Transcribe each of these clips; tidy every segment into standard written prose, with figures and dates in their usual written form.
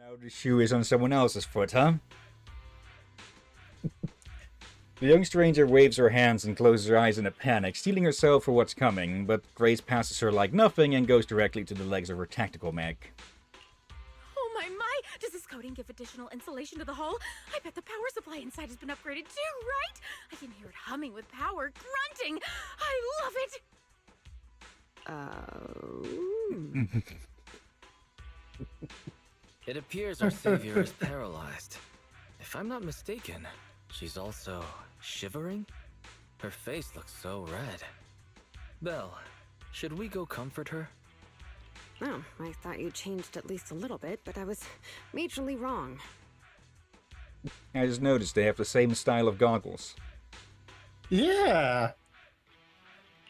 Now the shoe is on someone else's foot, huh? The young stranger waves her hands and closes her eyes in a panic, steeling herself for what's coming, but Grace passes her like nothing and goes directly to the legs of her tactical mech. Oh my! Does this coating give additional insulation to the hull? I bet the power supply inside has been upgraded too, right? I can hear it humming with power, grunting. I love it! It appears our savior is paralyzed. If I'm not mistaken, she's also shivering? Her face looks so red. Belle, should we go comfort her? Oh, I thought you changed at least a little bit, but I was majorly wrong. I just noticed they have the same style of goggles. Yeah.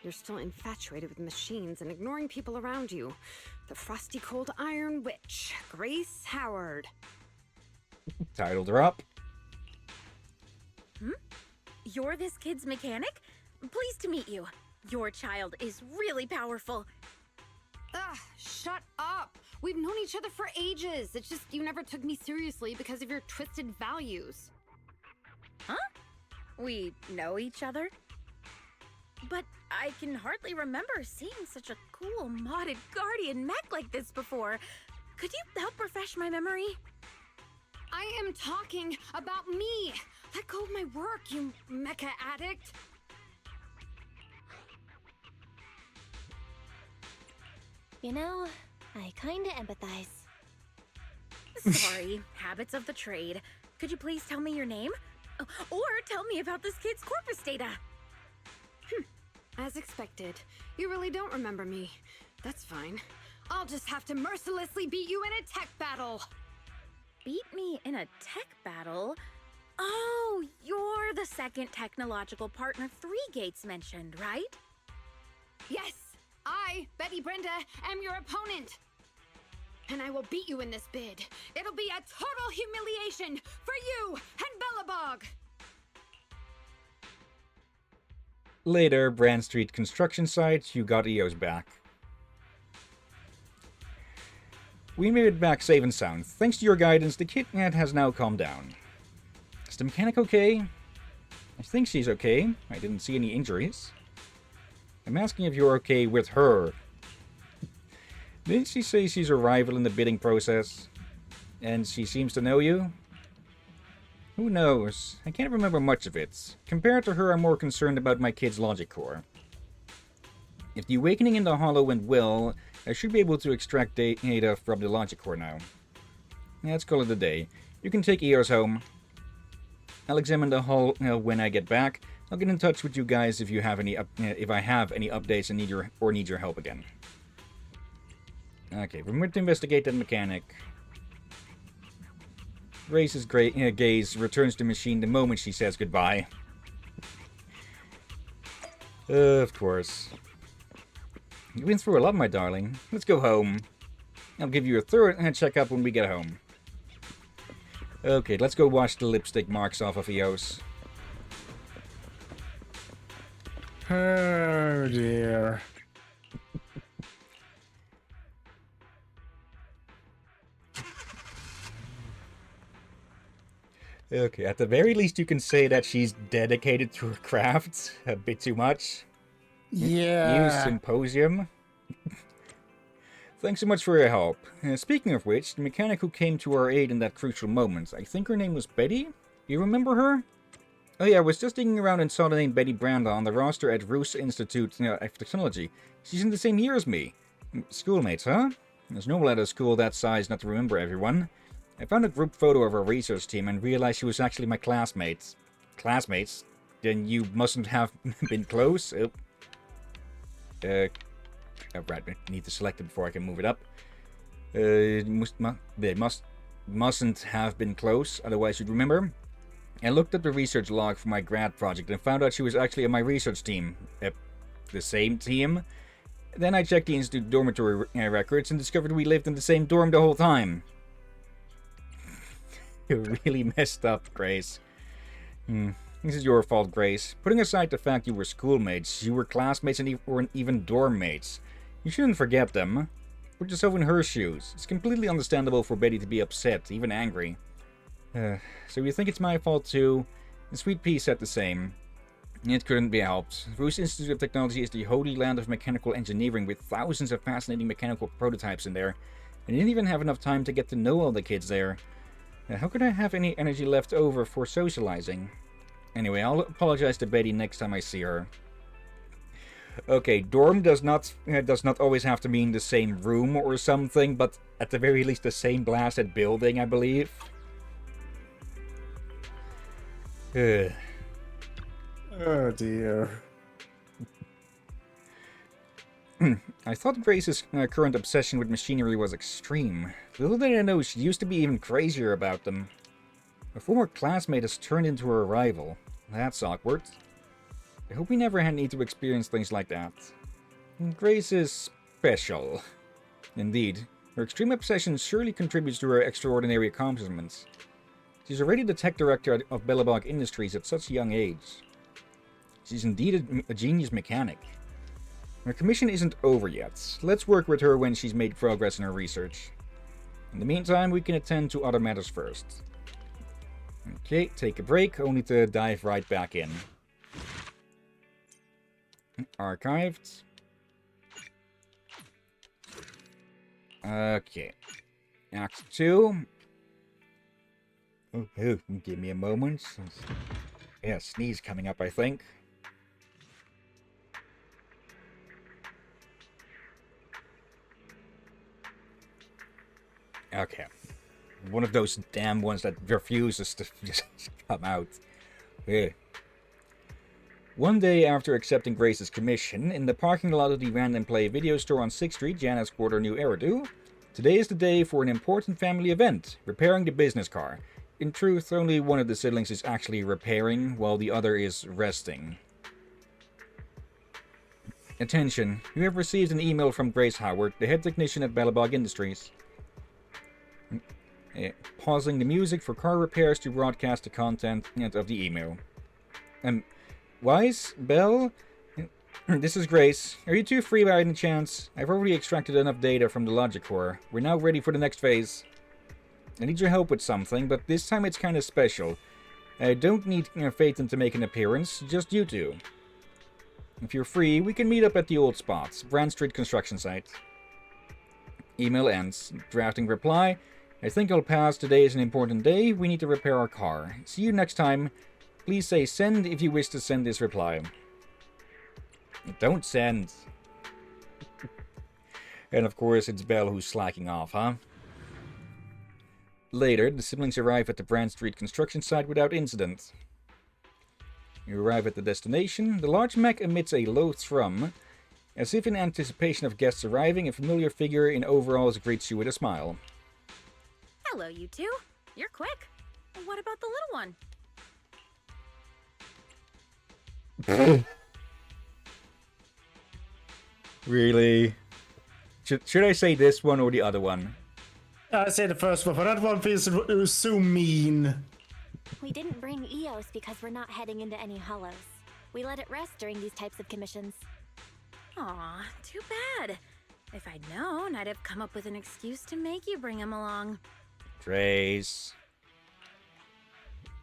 You're still infatuated with machines and ignoring people around you. The frosty cold iron witch, Grace Howard. Title drop. You're this kid's mechanic? Pleased to meet you. Your child is really powerful. Ugh, shut up! We've known each other for ages. It's just you never took me seriously because of your twisted values. Huh? We know each other? But I can hardly remember seeing such a cool modded guardian mech like this before. Could you help refresh my memory? I am talking about me! Let go of my work, you mecha addict! You know, I kinda empathize. Sorry, habits of the trade. Could you please tell me your name? Or tell me about this kid's corpus data? As expected, you really don't remember me. That's fine. I'll just have to mercilessly beat you in a tech battle! Beat me in a tech battle? Oh, you're the second technological partner Three Gates mentioned, right? Yes! I, Betty Brenda, am your opponent! And I will beat you in this bid. It'll be a total humiliation for you and Bellabog! Later, Brand Street construction site, you got EOS back. We made it back safe and sound. Thanks to your guidance, the kidnap has now calmed down. Is the mechanic okay? I think she's okay. I didn't see any injuries. I'm asking if you're okay with her. Didn't she say she's a rival in the bidding process? And she seems to know you? Who knows? I can't remember much of it. Compared to her, I'm more concerned about my kid's logic core. If the awakening in the hollow went well, I should be able to extract data from the logic core now. Let's call it a day. You can take EOS home. I'll examine the hull when I get back. I'll get in touch with you guys if you have any if I have any updates and need your help again. Okay, remember to investigate that mechanic. Grace's gaze returns to the machine the moment she says goodbye. Of course. You've been through a lot, my darling. Let's go home. I'll give you a thorough checkup when we get home. Okay, let's go wash the lipstick marks off of EOS. Oh dear. Okay, at the very least you can say that she's dedicated to her craft. A bit too much. New Yeah. symposium. Thanks so much for your help. Speaking of which, the mechanic who came to our aid in that crucial moment, I think her name was Betty? Do you remember her? Oh yeah, I was just digging around and saw the name Betty Branda on the roster at Roos Institute of Technology. She's in the same year as me. Schoolmates, huh? It's normal at a school that size not to remember everyone. I found a group photo of our research team and realized she was actually my classmates. Classmates? Then you mustn't have been close? Right, I need to select it before I can move it up. They mustn't have been close, otherwise you'd remember. I looked at the research log for my grad project and found out she was actually on my research team. The same team? Then I checked the institute dormitory records and discovered we lived in the same dorm the whole time. You really messed up, Grace. This is your fault, Grace. Putting aside the fact you were schoolmates, you were classmates and even dorm mates. You shouldn't forget them. Put yourself in her shoes. It's completely understandable for Betty to be upset, even angry. So you think it's my fault too? And Sweet Pea said the same. It couldn't be helped. Bruce Institute of Technology is the holy land of mechanical engineering with thousands of fascinating mechanical prototypes in there. I didn't even have enough time to get to know all the kids there. How could I have any energy left over for socializing? Anyway, I'll apologize to Betty next time I see her. Okay, dorm does not always have to mean the same room or something, but at the very least the same blasted building, I believe. Oh dear. I thought Grace's current obsession with machinery was extreme. Little did I know she used to be even crazier about them. A former classmate has turned into her rival. That's awkward. I hope we never need to experience things like that. Grace is special. Indeed, her extreme obsession surely contributes to her extraordinary accomplishments. She's already the tech director of Bellabog Industries at such a young age. She's indeed a genius mechanic. Her commission isn't over yet. Let's work with her when she's made progress in her research. In the meantime, we can attend to other matters first. Okay, take a break, only to dive right back in. Archived. Okay. Act 2. Oh, give me a moment. Yeah, sneeze coming up, I think. Okay. One of those damn ones that refuses to just come out. Yeah. One day after accepting Grace's commission, in the parking lot of the Random Play video store on 6th Street, Jana's quarter new Eridu, today is the day for an important family event, repairing the business car. In truth, only one of the siblings is actually repairing, while the other is resting. Attention, you have received an email from Grace Howard, the head technician at Bellabog Industries. Pausing the music for car repairs to broadcast the content of the email. Wise? Bell? This is Grace. Are you two free by any chance? I've already extracted enough data from the logic core. We're now ready for the next phase. I need your help with something, but this time it's kind of special. I don't need Phaeton to make an appearance, just you two. If you're free, we can meet up at the old spot, Brand Street construction site. Email ends. Drafting reply. I think I'll pass. Today is an important day. We need to repair our car. See you next time. Please say send if you wish to send this reply. Don't send. And of course, it's Belle who's slacking off, huh? Later, the siblings arrive at the Brand Street construction site without incident. You arrive at the destination. The large mech emits a low thrum. As if in anticipation of guests arriving, a familiar figure in overalls greets you with a smile. Hello, you two. You're quick. What about the little one? Really? Should I say this one or the other one? I say the first one, but that one feels so mean. We didn't bring EOS because we're not heading into any hollows. We let it rest during these types of commissions. Aw, too bad. If I'd known, I'd have come up with an excuse to make you bring him along. Trace.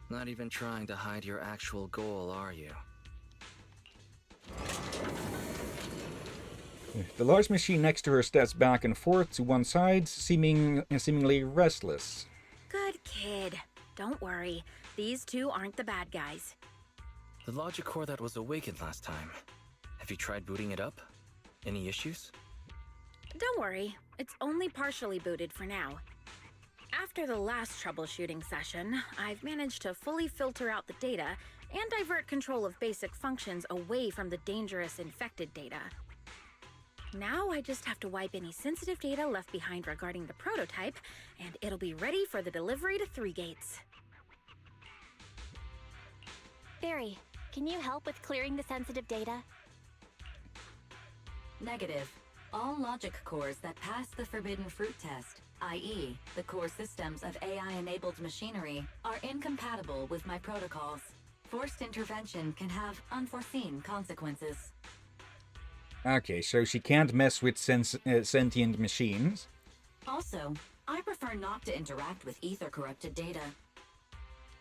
Not even trying to hide your actual goal, are you? The large machine next to her steps back and forth to one side, seemingly restless. Good kid. Don't worry. These two aren't the bad guys. The logic core that was awakened last time. Have you tried booting it up? Any issues? Don't worry. It's only partially booted for now. After the last troubleshooting session, I've managed to fully filter out the data and divert control of basic functions away from the dangerous infected data. Now I just have to wipe any sensitive data left behind regarding the prototype, and it'll be ready for the delivery to 3 Gates. Barry, can you help with clearing the sensitive data? Negative. All logic cores that pass the forbidden fruit test, i.e., the core systems of AI-enabled machinery, are incompatible with my protocols. Forced intervention can have unforeseen consequences. Okay, so she can't mess with sentient machines. Also, I prefer not to interact with ether-corrupted data.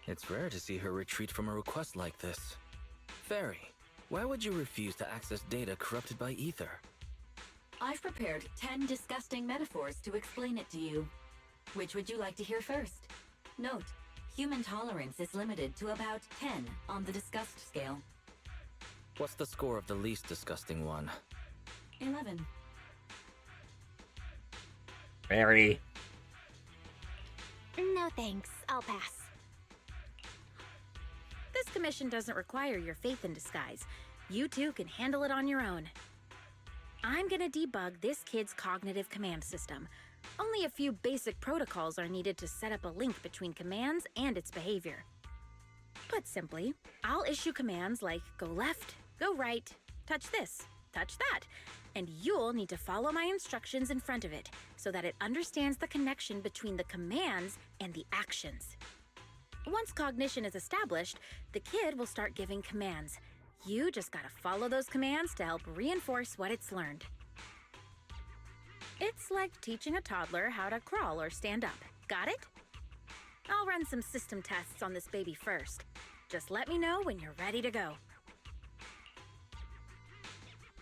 It's rare to see her retreat from a request like this. Fairy, why would you refuse to access data corrupted by ether? I've prepared 10 disgusting metaphors to explain it to you. Which would you like to hear first? Note, human tolerance is limited to about 10 on the disgust scale. What's the score of the least disgusting one? 11. Very. No thanks, I'll pass. This commission doesn't require your faith in disguise. You two can handle it on your own. I'm gonna debug this kid's cognitive command system. Only a few basic protocols are needed to set up a link between commands and its behavior. Put simply, I'll issue commands like go left, go right, touch this, touch that, and you'll need to follow my instructions in front of it so that it understands the connection between the commands and the actions. Once cognition is established, the kid will start giving commands. You just gotta follow those commands to help reinforce what it's learned. It's like teaching a toddler how to crawl or stand up. Got it? I'll run some system tests on this baby first. Just let me know when you're ready to go.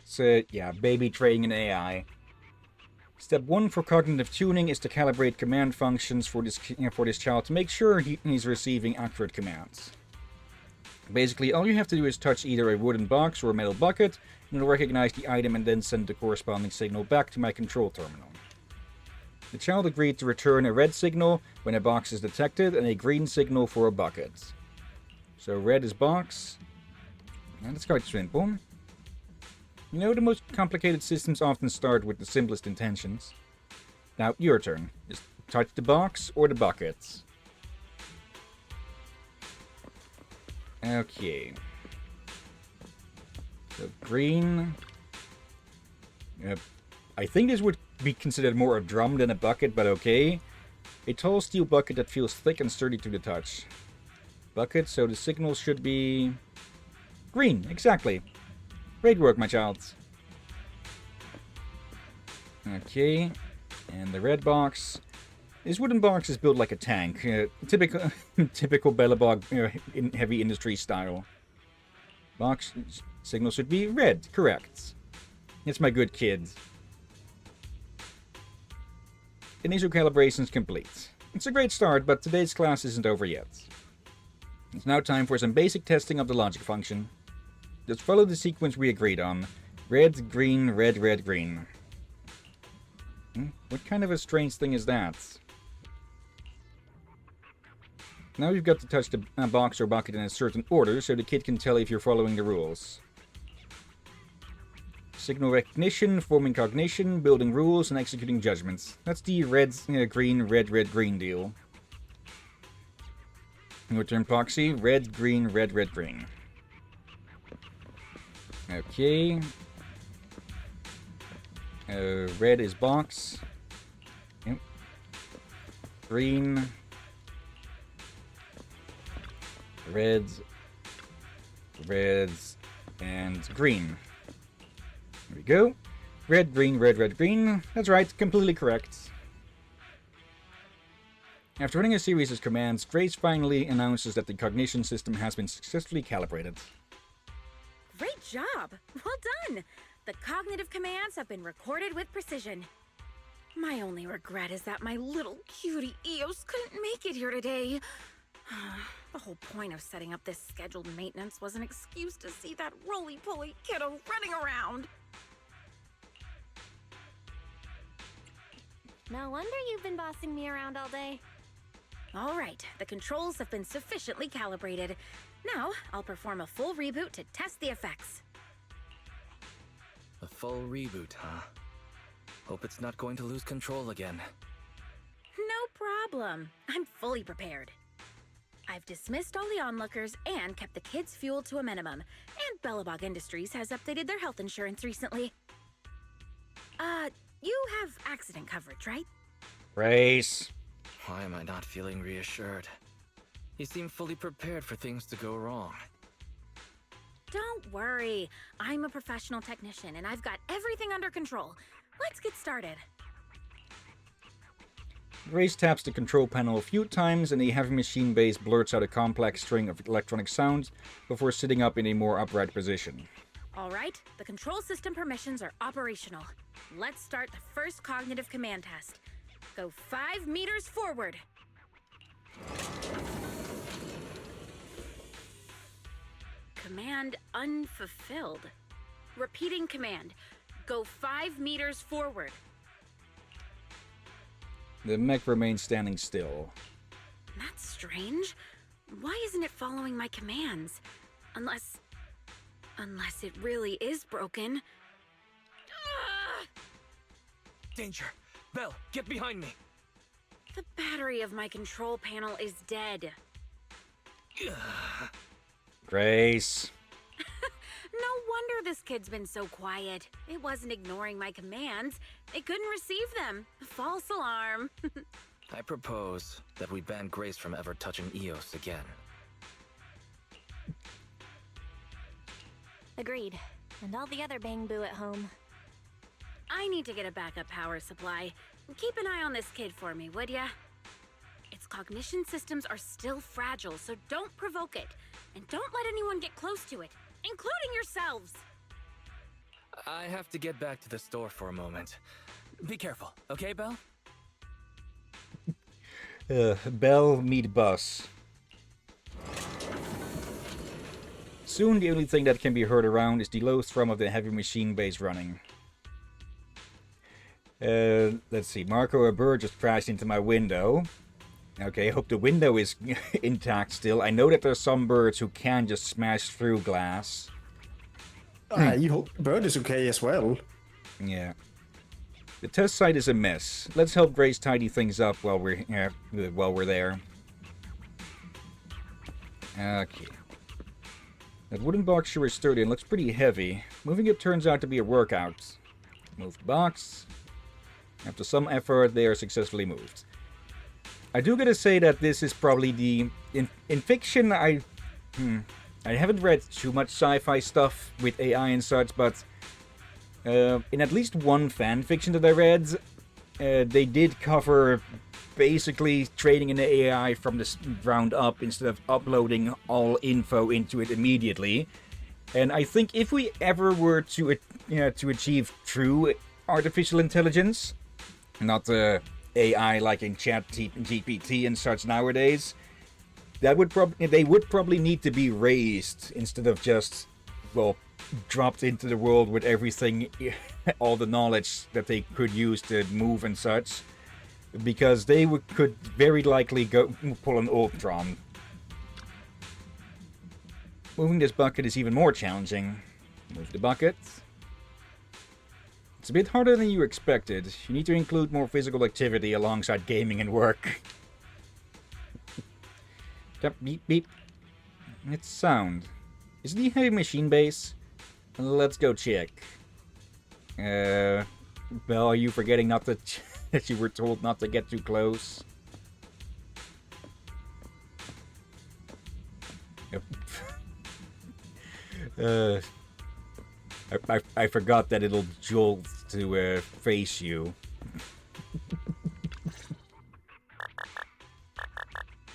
So, yeah, baby training in AI. Step 1 for cognitive tuning is to calibrate command functions for this child to make sure he's receiving accurate commands. Basically, all you have to do is touch either a wooden box or a metal bucket, and it'll recognize the item and then send the corresponding signal back to my control terminal. The child agreed to return a red signal when a box is detected and a green signal for a bucket. So red is box, and it's quite simple. You know, the most complicated systems often start with the simplest intentions. Now, your turn. Just touch the box or the bucket. Okay. So, green. I think this would be considered more a drum than a bucket, but okay. A tall steel bucket that feels thick and sturdy to the touch. Bucket, so the signal should be... green, exactly. Great work, my child. Okay, and the red box. This wooden box is built like a tank. Typical Bellabog in heavy industry style. Box signal should be red, correct. It's my good kid. Initial calibration's complete. It's a great start, but today's class isn't over yet. It's now time for some basic testing of the logic function. Just follow the sequence we agreed on. Red, green, red, red, green. What kind of a strange thing is that? Now you've got to touch the box or bucket in a certain order so the kid can tell if you're following the rules. Signal recognition, forming cognition, building rules, and executing judgments. That's the red, green, red, red, green deal. Your turn, Poxy. Red, green, red, red, green. Okay. Red is box. Yep. Green. Reds. Reds. And green. There we go. Red, green, red, red, green. That's right, completely correct. After running a series of commands, Grace finally announces that the cognition system has been successfully calibrated. Great job! Well done! The cognitive commands have been recorded with precision. My only regret is that my little cutie Eos couldn't make it here today. The whole point of setting up this scheduled maintenance was an excuse to see that roly-poly kiddo running around. No wonder you've been bossing me around all day. All right, the controls have been sufficiently calibrated. Now, I'll perform a full reboot to test the effects. A full reboot, huh? Hope it's not going to lose control again. No problem. I'm fully prepared. I've dismissed all the onlookers and kept the kids' fuel to a minimum. And Bellabog Industries has updated their health insurance recently. You have accident coverage, right? Grace. Why am I not feeling reassured? You seem fully prepared for things to go wrong. Don't worry. I'm a professional technician and I've got everything under control. Let's get started. Grace taps the control panel a few times and the heavy machine base blurts out a complex string of electronic sounds before sitting up in a more upright position. All right, the control system permissions are operational. Let's start the first cognitive command test. Go 5 meters forward. Command unfulfilled. Repeating command. Go 5 meters forward. The mech remains standing still. That's strange. Why isn't it following my commands? Unless it really is broken. Danger! Belle, get behind me! The battery of my control panel is dead. Grace. No wonder this kid's been so quiet. It wasn't ignoring my commands. It couldn't receive them. False alarm. I propose that we ban Grace from ever touching Eos again. Agreed. And all the other bang boo at home. I need to get a backup power supply. Keep an eye on this kid for me, would ya? Its cognition systems are still fragile, so don't provoke it. And don't let anyone get close to it, including yourselves. I have to get back to the store for a moment. Be careful, okay, Belle? Belle meet bus. Soon the only thing that can be heard around is the low thrum of the heavy machine base running. Let's see. Marco, a bird just crashed into my window. Okay, hope the window is intact still. I know that there's some birds who can just smash through glass. You hope bird is okay as well. Yeah. The test site is a mess. Let's help Grace tidy things up while we're there. Okay. That wooden box sure is sturdy and looks pretty heavy. Moving it turns out to be a workout. Moved box. After some effort, they are successfully moved. I do gotta say that this is probably the... In fiction, I haven't read too much sci-fi stuff with AI and such, but... in at least one fan fiction that I read, they did cover basically training an AI from the ground up instead of uploading all info into it immediately. And I think if we ever were to achieve true artificial intelligence, not AI like in ChatGPT and such nowadays, they would probably need to be raised instead of just, well, dropped into the world with everything, all the knowledge that they could use to move and such, because they could very likely go pull an Ultron. Moving this bucket is even more challenging. Move the bucket. It's a bit harder than you expected. You need to include more physical activity alongside gaming and work. Beep beep. It's sound. Is it the heavy machine base? Let's go check. Belle, are you forgetting not to that you were told not to get too close? Yep. I forgot that it'll jolt to face you.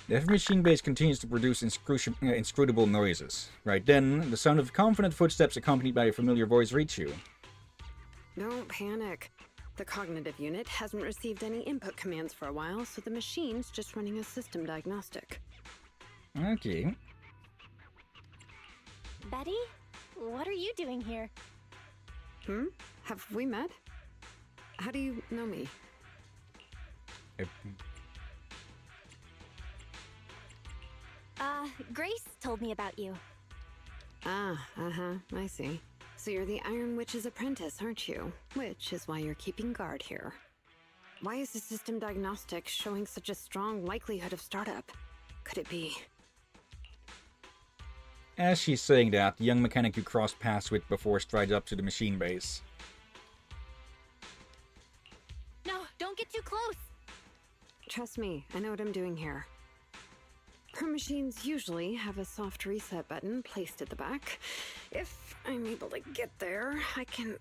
The heavy machine base continues to produce inscrutable noises. Right then, the sound of confident footsteps accompanied by a familiar voice reach you. Don't panic. The cognitive unit hasn't received any input commands for a while, so the machine's just running a system diagnostic. Okay. Betty? What are you doing here? Have we met? How do you know me? Grace told me about you. I see. So you're the Iron Witch's apprentice, aren't you? Which is why you're keeping guard here. Why is the system diagnostic showing such a strong likelihood of startup? Could it be? As she's saying that, the young mechanic you crossed paths with before strides up to the machine base. No, don't get too close. Trust me, I know what I'm doing here. Her machines usually have a soft reset button placed at the back. If I'm able to get there, I can...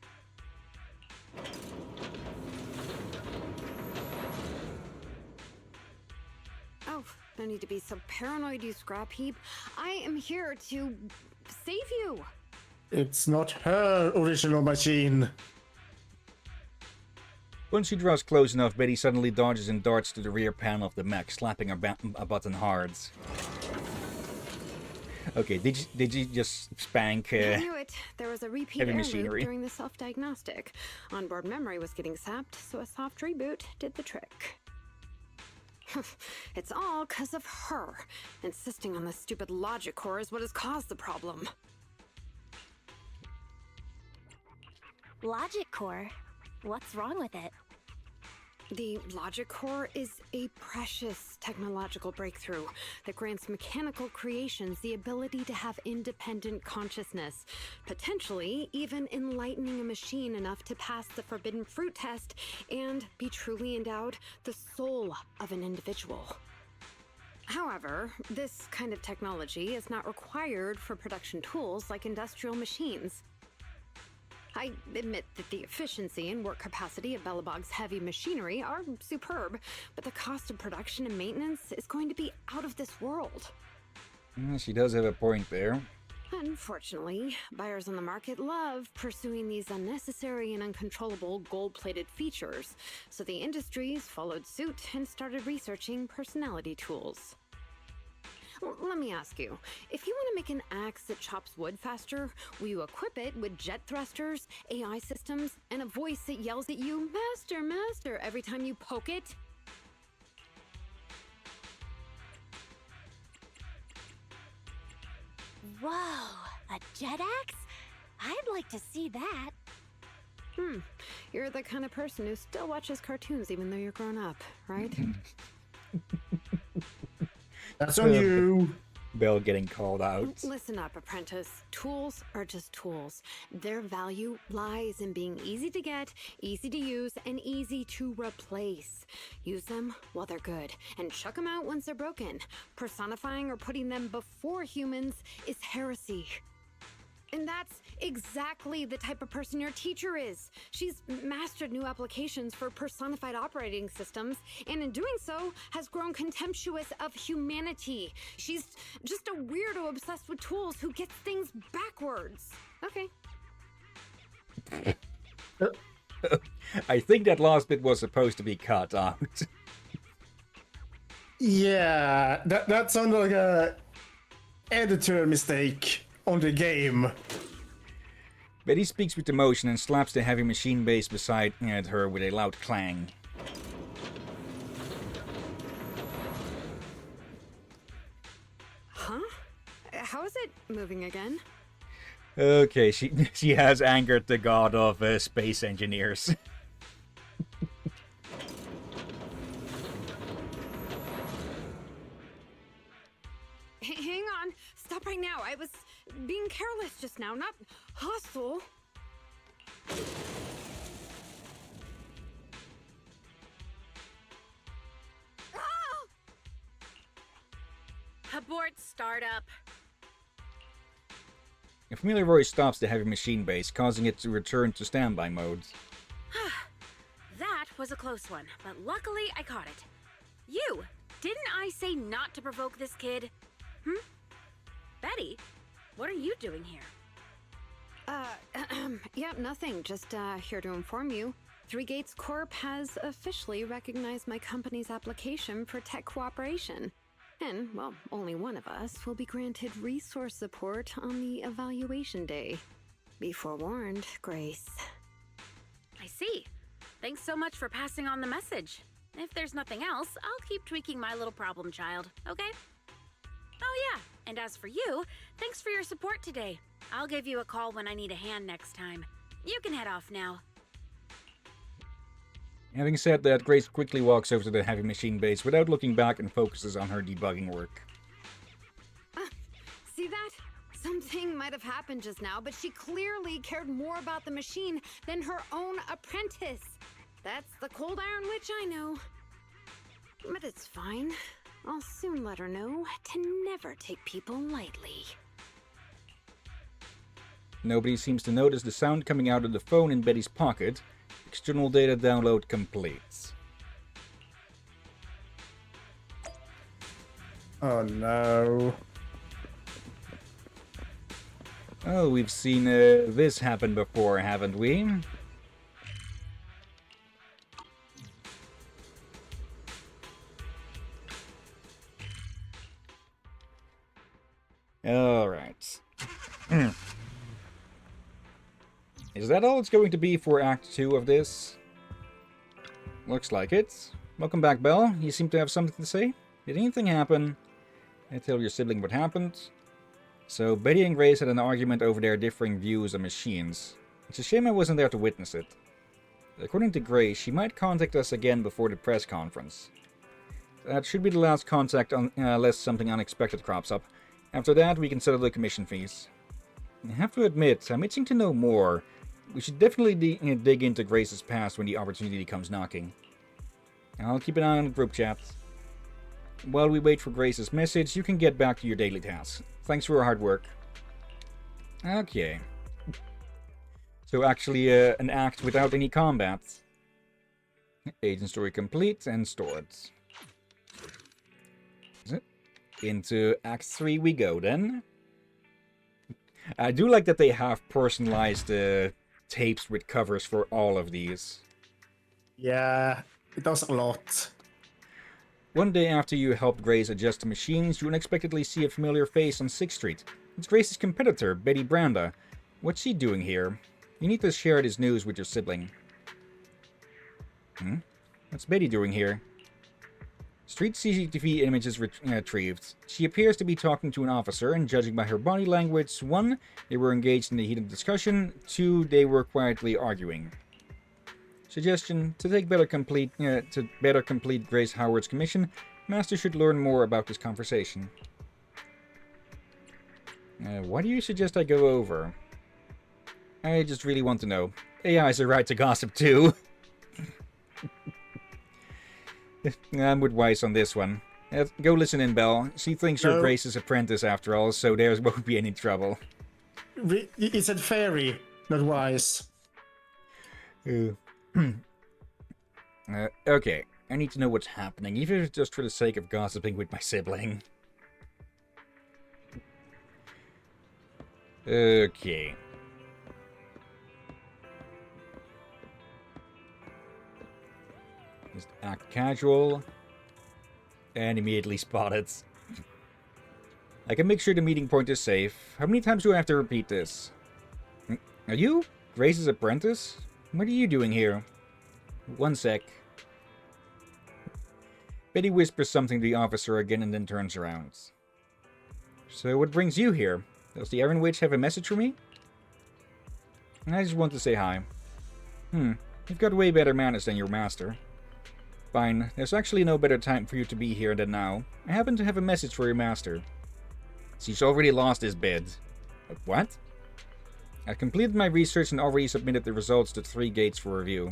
Oh, no need to be so paranoid, you scrap heap. I am here to save you. It's not her original machine. Once she draws close enough, Betty suddenly dodges and darts to the rear panel of the mech, slapping a button hard. Okay, did you just spank I knew it. There was a repeat heavy error machinery? during the self-diagnostic. Onboard memory was getting sapped, so a soft reboot did the trick. It's all because of her. Insisting on the stupid logic core is what has caused the problem. Logic core? What's wrong with it? The logic core is a precious technological breakthrough that grants mechanical creations the ability to have independent consciousness, potentially even enlightening a machine enough to pass the forbidden fruit test and be truly endowed the soul of an individual. However, this kind of technology is not required for production tools like industrial machines. I admit that the efficiency and work capacity of Belobog's heavy machinery are superb, but the cost of production and maintenance is going to be out of this world. She does have a point there. Unfortunately, buyers on the market love pursuing these unnecessary and uncontrollable gold-plated features, so the industries followed suit and started researching personality tools. Let me ask you, if you want to make an axe that chops wood faster, will you equip it with jet thrusters, AI systems, and a voice that yells at you, "Master, Master," every time you poke it? Whoa, a jet axe? I'd like to see that. You're the kind of person who still watches cartoons even though you're grown up, right? That's on you. Belle getting called out. Listen up, apprentice. Tools are just tools. Their value lies in being easy to get, easy to use, and easy to replace. Use them while they're good, and chuck them out once they're broken. Personifying or putting them before humans is heresy. And that's exactly the type of person your teacher is. She's mastered new applications for personified operating systems, and in doing so, has grown contemptuous of humanity. She's just a weirdo obsessed with tools who gets things backwards. Okay. I think that last bit was supposed to be cut out. Yeah, that sounded like a editor mistake on the game. Betty speaks with emotion and slaps the heavy machine base beside her with a loud clang. Huh? How is it moving again? Okay, she has angered the god of space engineers. Hang on. Stop right now. I was being careless just now, not hostile. Abort startup. A familiar voice stops the heavy machine base, causing it to return to standby mode. That was a close one, but luckily I caught it. You! Didn't I say not to provoke this kid? Betty, what are you doing here? Yeah, nothing. Just here to inform you. Three Gates Corp has officially recognized my company's application for tech cooperation. And, well, only one of us will be granted resource support on the evaluation day. Be forewarned, Grace. I see. Thanks so much for passing on the message. If there's nothing else, I'll keep tweaking my little problem child, okay? Oh yeah, and as for you, thanks for your support today. I'll give you a call when I need a hand next time. You can head off now. Having said that, Grace quickly walks over to the heavy machine base without looking back and focuses on her debugging work. See that? Something might have happened just now, but she clearly cared more about the machine than her own apprentice. That's the cold iron witch I know. But it's fine. I'll soon let her know to never take people lightly. Nobody seems to notice the sound coming out of the phone in Betty's pocket. External data download complete. Oh no. Oh, we've seen this happen before, haven't we? Alright. Is that all it's going to be for Act 2 of this? Looks like it. Welcome back, Belle. You seem to have something to say? Did anything happen? Tell your sibling what happened. So, Betty and Grace had an argument over their differing views on machines. It's a shame I wasn't there to witness it. According to Grace, she might contact us again before the press conference. That should be the last contact unless something unexpected crops up. After that, we can settle the commission fees. I have to admit, I'm itching to know more. We should definitely dig into Grace's past when the opportunity comes knocking. I'll keep an eye on the group chat. While we wait for Grace's message, you can get back to your daily tasks. Thanks for your hard work. Okay. So actually an act without any combat. Agent story complete and stored. Into Act 3 we go then. I do like that they have personalized tapes with covers for all of these. Yeah, it does a lot. One day after you helped Grace adjust the machines, you unexpectedly see a familiar face on 6th Street. It's Grace's competitor, Betty Branda. What's she doing here? You need to share this news with your sibling. What's Betty doing here? Street CCTV images retrieved. She appears to be talking to an officer, and judging by her body language, 1, they were engaged in a heated discussion, 2, they were quietly arguing. Suggestion: to better complete Grace Howard's commission, Master should learn more about this conversation. Why do you suggest I go over? I just really want to know. AI's a right to gossip too. I'm with Weiss on this one. Go listen in, Belle. She thinks you're Grace's apprentice after all, so there won't be any trouble. It's a fairy, not Wise. Okay, I need to know what's happening, even if it's just for the sake of gossiping with my sibling. Okay. Just act casual. And immediately spot it. I can make sure the meeting point is safe. How many times do I have to repeat this? Are you Grace's apprentice? What are you doing here? One sec. Betty whispers something to the officer again and then turns around. So what brings you here? Does the Iron Witch have a message for me? I just want to say hi. You've got way better manners than your master. Fine, there's actually no better time for you to be here than now. I happen to have a message for your master. She's already lost his bid. What? I completed my research and already submitted the results to 3 gates for review.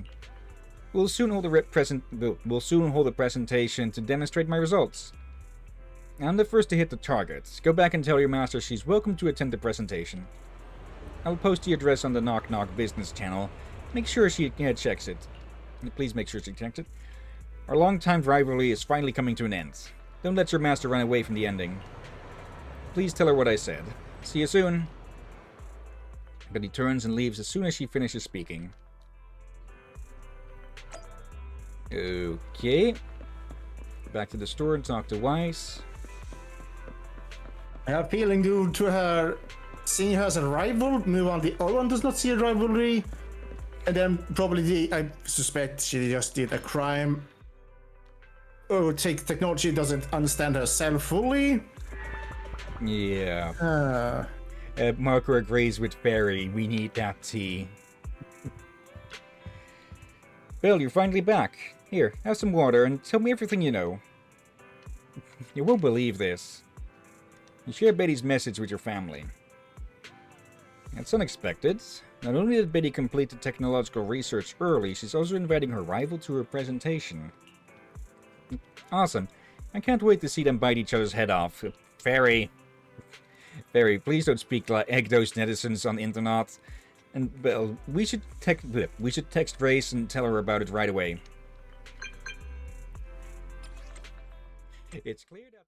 We'll soon hold a presentation to demonstrate my results. I'm the first to hit the target. Go back and tell your master she's welcome to attend the presentation. I'll post the address on the Knock Knock business channel. Make sure she checks it. Please make sure she checks it. Our long-time rivalry is finally coming to an end. Don't let your master run away from the ending. Please tell her what I said. See you soon. But he turns and leaves as soon as she finishes speaking. Okay. Back to the store and talk to Weiss. I have a feeling due to her seeing her as a rival, meanwhile the other one does not see a rivalry. And then probably I suspect she just did a crime. Oh, technology doesn't understand herself fully. Yeah. Marco agrees with Barry. We need that tea. Bill, you're finally back. Here, have some water and tell me everything you know. You won't believe this. You share Betty's message with your family. That's unexpected. Not only did Betty complete the technological research early, she's also inviting her rival to her presentation. Awesome. I can't wait to see them bite each other's head off. Fairy, please don't speak like egg those netizens on the internet. And, well, we should text Grace and tell her about it right away. It's clear that...